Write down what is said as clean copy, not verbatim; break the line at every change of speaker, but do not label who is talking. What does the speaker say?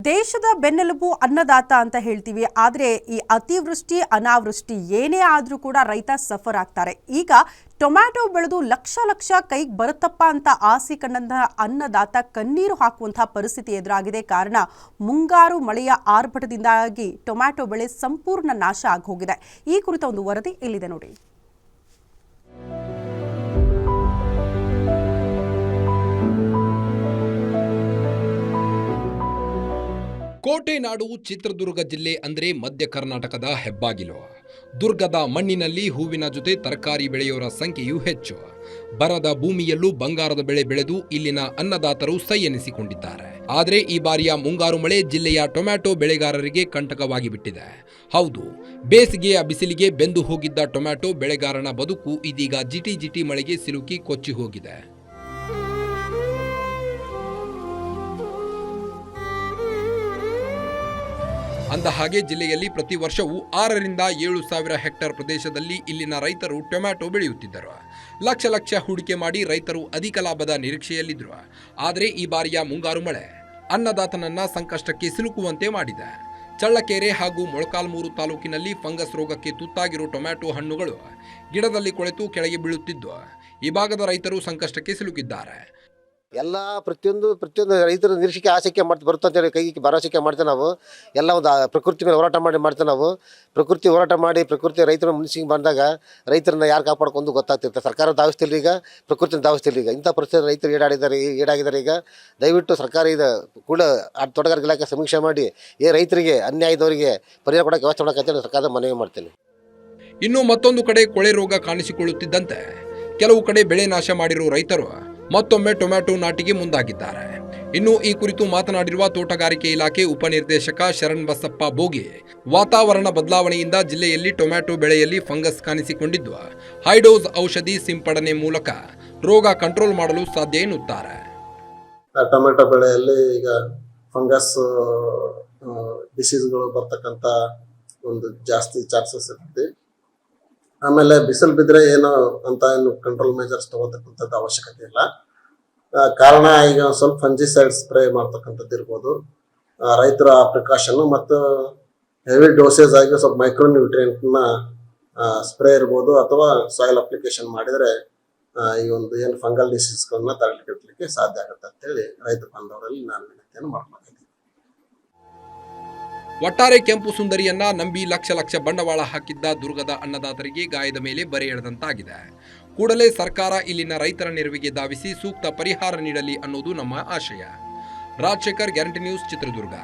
ದೇಶದ ಬೆನ್ನೆಲುಬು ಅನ್ನದಾತ ಅಂತ ಹೇಳ್ತೀವಿ. ಆದರೆ ಈ ಅತಿವೃಷ್ಟಿ ಅನಾವೃಷ್ಟಿ ಏನೇ ಆದರೂ ಕೂಡ ರೈತ ಸಫರ್ ಆಗ್ತಾರೆ. ಈಗ ಟೊಮ್ಯಾಟೊ ಬೆಳೆದು ಲಕ್ಷ ಲಕ್ಷ ಕೈಗೆ ಬರುತ್ತಪ್ಪ ಅಂತ ಆಸೆ ಕಂಡಂತಹ ಅನ್ನದಾತ ಕಣ್ಣೀರು ಹಾಕುವಂತಹ ಪರಿಸ್ಥಿತಿ ಎದುರಾಗಿದೆ. ಕಾರಣ ಮುಂಗಾರು ಮಳೆಯ ಆರ್ಭಟದಿಂದಾಗಿ ಟೊಮ್ಯಾಟೊ ಬೆಳೆ ಸಂಪೂರ್ಣ ನಾಶ ಆಗೋಗಿದೆ. ಈ ಕುರಿತ ಒಂದು ವರದಿ ಇಲ್ಲಿದೆ ನೋಡಿ.
ಕೋಟೆನಾಡು ಚಿತ್ರದುರ್ಗ ಜಿಲ್ಲೆ ಅಂದರೆ ಮಧ್ಯ ಕರ್ನಾಟಕದ ಹೆಬ್ಬಾಗಿಲು. ದುರ್ಗದ ಮಣ್ಣಿನಲ್ಲಿ ಹೂವಿನ ಜೊತೆ ತರಕಾರಿ ಬೆಳೆಯೋರ ಸಂಖ್ಯೆಯೂ ಹೆಚ್ಚು. ಬರದ ಭೂಮಿಯಲ್ಲೂ ಬಂಗಾರದ ಬೆಳೆ ಬೆಳೆದು ಇಲ್ಲಿನ ಅನ್ನದಾತರು ಸೈ ಎನಿಸಿಕೊಂಡಿದ್ದಾರೆ. ಆದರೆ ಈ ಬಾರಿಯ ಮುಂಗಾರು ಮಳೆ ಜಿಲ್ಲೆಯ ಟೊಮ್ಯಾಟೊ ಬೆಳೆಗಾರರಿಗೆ ಕಂಟಕವಾಗಿ ಬಿಟ್ಟಿದೆ. ಹೌದು, ಬೇಸಿಗೆಯ ಬಿಸಿಲಿಗೆ ಬೆಂದು ಹೋಗಿದ್ದ ಟೊಮ್ಯಾಟೊ ಬೆಳೆಗಾರನ ಬದುಕು ಇದೀಗ ಜಿಟಿ ಜಿಟಿ ಮಳೆಗೆ ಸಿಲುಕಿ ಕೊಚ್ಚಿ ಹೋಗಿದೆ. ಅಂದ ಹಾಗೆ ಜಿಲ್ಲೆಯಲ್ಲಿ ಪ್ರತಿ ವರ್ಷವೂ 6 ರಿಂದ 7 ಸಾವಿರ ಹೆಕ್ಟೇರ್ ಪ್ರದೇಶದಲ್ಲಿ ಇಲ್ಲಿನ ರೈತರು ಟೊಮ್ಯಾಟೊ ಬೆಳೆಯುತ್ತಿದ್ದರು. ಲಕ್ಷ ಲಕ್ಷ ಹೂಡಿಕೆ ಮಾಡಿ ರೈತರು ಅಧಿಕ ಲಾಭದ ನಿರೀಕ್ಷೆಯಲ್ಲಿದ್ದರು. ಆದರೆ ಈ ಬಾರಿಯ ಮುಂಗಾರು ಮಳೆ ಅನ್ನದಾತನನ್ನ ಸಂಕಷ್ಟಕ್ಕೆ ಸಿಲುಕುವಂತೆ ಮಾಡಿದೆ. ಚಳ್ಳಕೆರೆ ಹಾಗೂ ಮೊಳಕಾಲ್ಮೂರು ತಾಲೂಕಿನಲ್ಲಿ ಫಂಗಸ್ ರೋಗಕ್ಕೆ ತುತ್ತಾಗಿರೋ ಟೊಮ್ಯಾಟೊ ಹಣ್ಣುಗಳು ಗಿಡದಲ್ಲಿ ಕೊಳೆತು ಕೆಳಗೆ ಬೀಳುತ್ತಿದ್ದು ಈ ಭಾಗದ ರೈತರು ಸಂಕಷ್ಟಕ್ಕೆ ಸಿಲುಕಿದ್ದಾರೆ.
ಎಲ್ಲ ಪ್ರತಿಯೊಂದು ರೈತರ ನಿರೀಕ್ಷೆಗೆ ಆಸೆಗೆ ಬರುತ್ತೆ ಅಂತೇಳಿ ಕೈಗೆ ಭರವಸೆ ಮಾಡ್ತೇವೆ ನಾವು. ಎಲ್ಲ ಒಂದು ಪ್ರಕೃತಿ ಮೇಲೆ ಹೋರಾಟ ಮಾಡ್ತೇವೆ ನಾವು. ಹೋರಾಟ ಮಾಡಿ ಪ್ರಕೃತಿ ರೈತರ ಮುನ್ಸಿಗೆ ಬಂದಾಗ ರೈತರನ್ನ ಯಾರು ಕಾಪಾಡ್ಕೊಂಡು ಗೊತ್ತಾಗ್ತಿರ್ತಾರೆ. ಸರ್ಕಾರ ಧಾವಿಸ್ತಿಲ್ಲ, ಈಗ ಪ್ರಕೃತಿನ ಧಾವಿಸ್ತಿಲ್ಲ. ಈಗ ಇಂಥ ಪರಿಸ್ಥಿತಿ ರೈತರು ಈಡಾಗಿದ್ದಾರೆ. ಈಗ ದಯವಿಟ್ಟು ಸರ್ಕಾರ ಇದು ಕೂಡ ತೋಟಗಾರಿಕೆ ಇಲಾಖೆ ಸಮೀಕ್ಷೆ ಮಾಡಿ ರೈತರಿಗೆ ಅನ್ಯಾಯದವರಿಗೆ ಪರಿಹಾರ ಕೊಡೋಕೆ ವ್ಯವಸ್ಥೆ ಮಾಡೋಕೆ ಅಂತೇಳಿ ಸರ್ಕಾರದ ಮನವಿ ಮಾಡ್ತೇನೆ.
ಇನ್ನು ಮತ್ತೊಂದು ಕಡೆ ಕೊಳೆ ರೋಗ ಕಾಣಿಸಿಕೊಳ್ಳುತ್ತಿದ್ದಂತೆ ಕೆಲವು ಕಡೆ ಬೆಳೆ ನಾಶ ಮಾಡಿರೋ ರೈತರು ಮತ್ತೊಮ್ಮೆ ಟೊಮ್ಯಾಟೊ ನಾಟಿಗೆ ಮುಂದಾಗಿದ್ದಾರೆ. ಇನ್ನು ಈ ಕುರಿತು ಮಾತನಾಡಿರುವ ತೋಟಗಾರಿಕೆ ಇಲಾಖೆ ಉಪನಿರ್ದೇಶಕ ಶರಣ್ ಬಸಪ್ಪ ಬೋಗಿ, ವಾತಾವರಣ ಬದಲಾವಣೆಯಿಂದ ಜಿಲ್ಲೆಯಲ್ಲಿ ಟೊಮ್ಯಾಟೊ ಬೆಳೆಯಲ್ಲಿ ಫಂಗಸ್ ಕಾಣಿಸಿಕೊಂಡಿದ್ದು ಹೈಡೋಸ್ ಔಷಧಿ ಸಿಂಪಡಣೆ ಮೂಲಕ ರೋಗ ಕಂಟ್ರೋಲ್ ಮಾಡಲು ಸಾಧ್ಯ ಎನ್ನುತ್ತಾರೆ.
ಟೊಮ್ಯಾಟೊ ಬೆಳೆಯಲ್ಲಿ ಈಗ ಫಂಗಸ್ ಡಿಸೀಸ್ಗಳು ಬರ್ತಕ್ಕಂಥ ಒಂದು ಜಾಸ್ತಿ ಚಾನ್ಸಸ್ ಇರುತ್ತೆ. ಆಮೇಲೆ ಬಿಸಿಲು ಬಿದ್ದರೆ ಏನು ಕಂಟ್ರೋಲ್ ಮೆಜರ್ಸ್ ತಗೋತಕ್ಕಂಥದ್ದು ಅವಶ್ಯಕತೆ ಇಲ್ಲ. ಕಾರಣ ಈಗ ಸ್ವಲ್ಪ ಫಂಜಿಸೈಡ್ ಸ್ಪ್ರೇ ಮಾಡ್ತಕ್ಕಂಥದ್ದು ಇರ್ಬೋದು. ರೈತರ ಪ್ರಿಕಾಷನ್ ಮತ್ತು ಹೆವಿ ಡೋಸೇಜ್ ಆಗಿ ಸ್ವಲ್ಪ ಮೈಕ್ರೋನ್ಯೂಟ್ರಿಯೆಂಟ್ನ ಸ್ಪ್ರೇ ಇರ್ಬೋದು, ಅಥವಾ ಸಾಯಿಲ್ ಅಪ್ಲಿಕೇಶನ್ ಮಾಡಿದರೆ ಈ ಒಂದು ಏನು ಫಂಗಲ್ ಡಿಸೀಸ್ಗಳನ್ನ ತಡೆಗಟ್ಟಲಿಕ್ಕೆ ಸಾಧ್ಯ ಆಗುತ್ತೆ ಅಂತೇಳಿ ರೈತ ಬಾಂಧವರಲ್ಲಿ ನಾನು ವಿನಂತಿಯನ್ನು ಮಾಡ್ಕೊಂಡಿದ್ದೀನಿ.
ಒಟ್ಟಾರೆ ಕೆಂಪು ಸುಂದರಿಯನ್ನ ನಂಬಿ ಲಕ್ಷ ಲಕ್ಷ ಬಂಡವಾಳ ಹಾಕಿದ್ದ ದುರ್ಗದ ಅನ್ನದಾತರಿಗೆ ಗಾಯದ ಮೇಲೆ ಬರೆ ಎಳೆದಂತಾಗಿದೆ. ಕೂಡಲೇ ಸರ್ಕಾರ ಇಲ್ಲಿನ ರೈತರ ನೆರವಿಗೆ ಧಾವಿಸಿ ಸೂಕ್ತ ಪರಿಹಾರ ನೀಡಲಿ ಅನ್ನೋದು ನಮ್ಮ ಆಶಯ. Rajashekhar, guarantee news, Chitradurga.